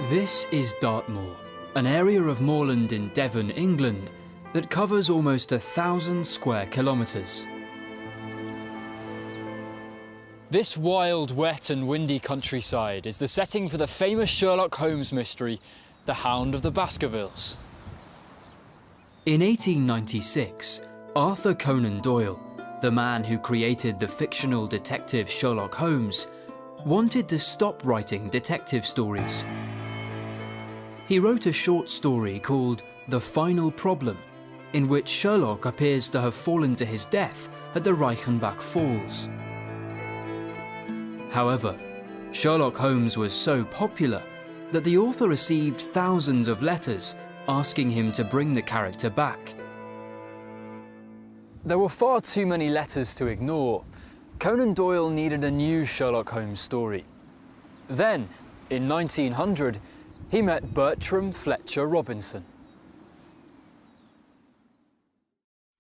This is Dartmoor, an area of moorland in Devon, England, that covers almost 1,000 square kilometres. This wild, wet and windy countryside is the setting for the famous Sherlock Holmes mystery, The Hound of the Baskervilles. In 1896, Arthur Conan Doyle, the man who created the fictional detective Sherlock Holmes, wanted to stop writing detective stories. He wrote a short story called The Final Problem, in which Sherlock appears to have fallen to his death at the Reichenbach Falls. However, Sherlock Holmes was so popular that the author received thousands of letters asking him to bring the character back. There were far too many letters to ignore. Conan Doyle needed a new Sherlock Holmes story. Then, in 1900, he met Bertram Fletcher Robinson.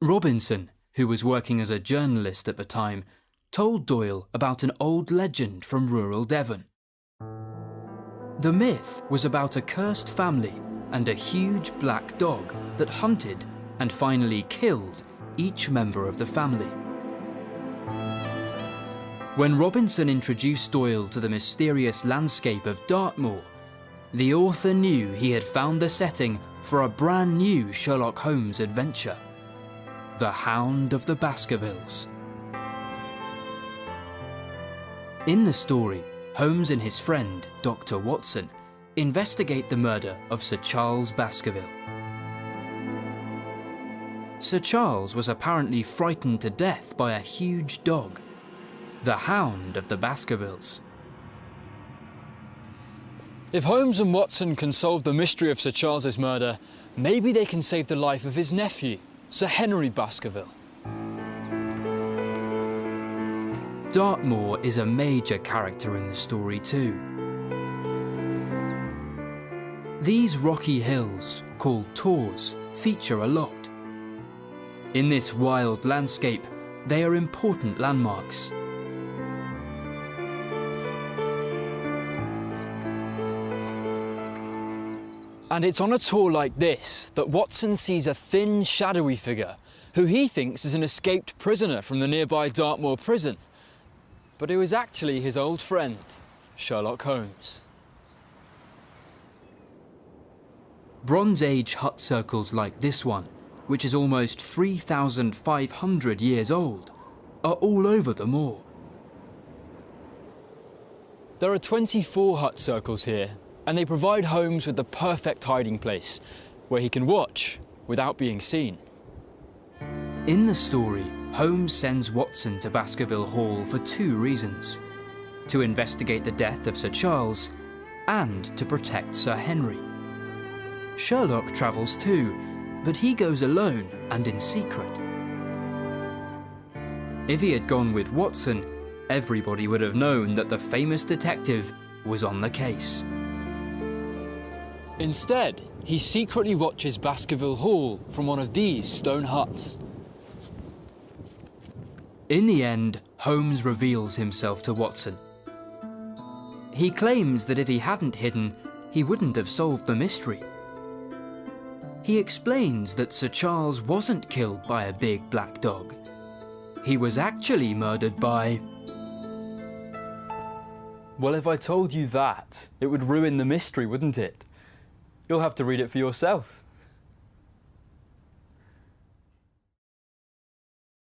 Robinson, who was working as a journalist at the time, told Doyle about an old legend from rural Devon. The myth was about a cursed family and a huge black dog that hunted and finally killed each member of the family. When Robinson introduced Doyle to the mysterious landscape of Dartmoor, the author knew he had found the setting for a brand new Sherlock Holmes adventure, The Hound of the Baskervilles. In the story, Holmes and his friend, Dr. Watson, investigate the murder of Sir Charles Baskerville. Sir Charles was apparently frightened to death by a huge dog, the Hound of the Baskervilles. If Holmes and Watson can solve the mystery of Sir Charles's murder, maybe they can save the life of his nephew, Sir Henry Baskerville. Dartmoor is a major character in the story too. These rocky hills, called tors, feature a lot. In this wild landscape, they are important landmarks. And it's on a tour like this that Watson sees a thin, shadowy figure who he thinks is an escaped prisoner from the nearby Dartmoor prison. But it was actually his old friend, Sherlock Holmes. Bronze Age hut circles like this one, which is almost 3,500 years old, are all over the moor. There are 24 hut circles here, and they provide Holmes with the perfect hiding place, where he can watch without being seen. In the story, Holmes sends Watson to Baskerville Hall for two reasons: to investigate the death of Sir Charles and to protect Sir Henry. Sherlock travels too, but he goes alone and in secret. If he had gone with Watson, everybody would have known that the famous detective was on the case. Instead, he secretly watches Baskerville Hall from one of these stone huts. In the end, Holmes reveals himself to Watson. He claims that if he hadn't hidden, he wouldn't have solved the mystery. He explains that Sir Charles wasn't killed by a big black dog. He was actually murdered by... Well, if I told you that, it would ruin the mystery, wouldn't it? You'll have to read it for yourself.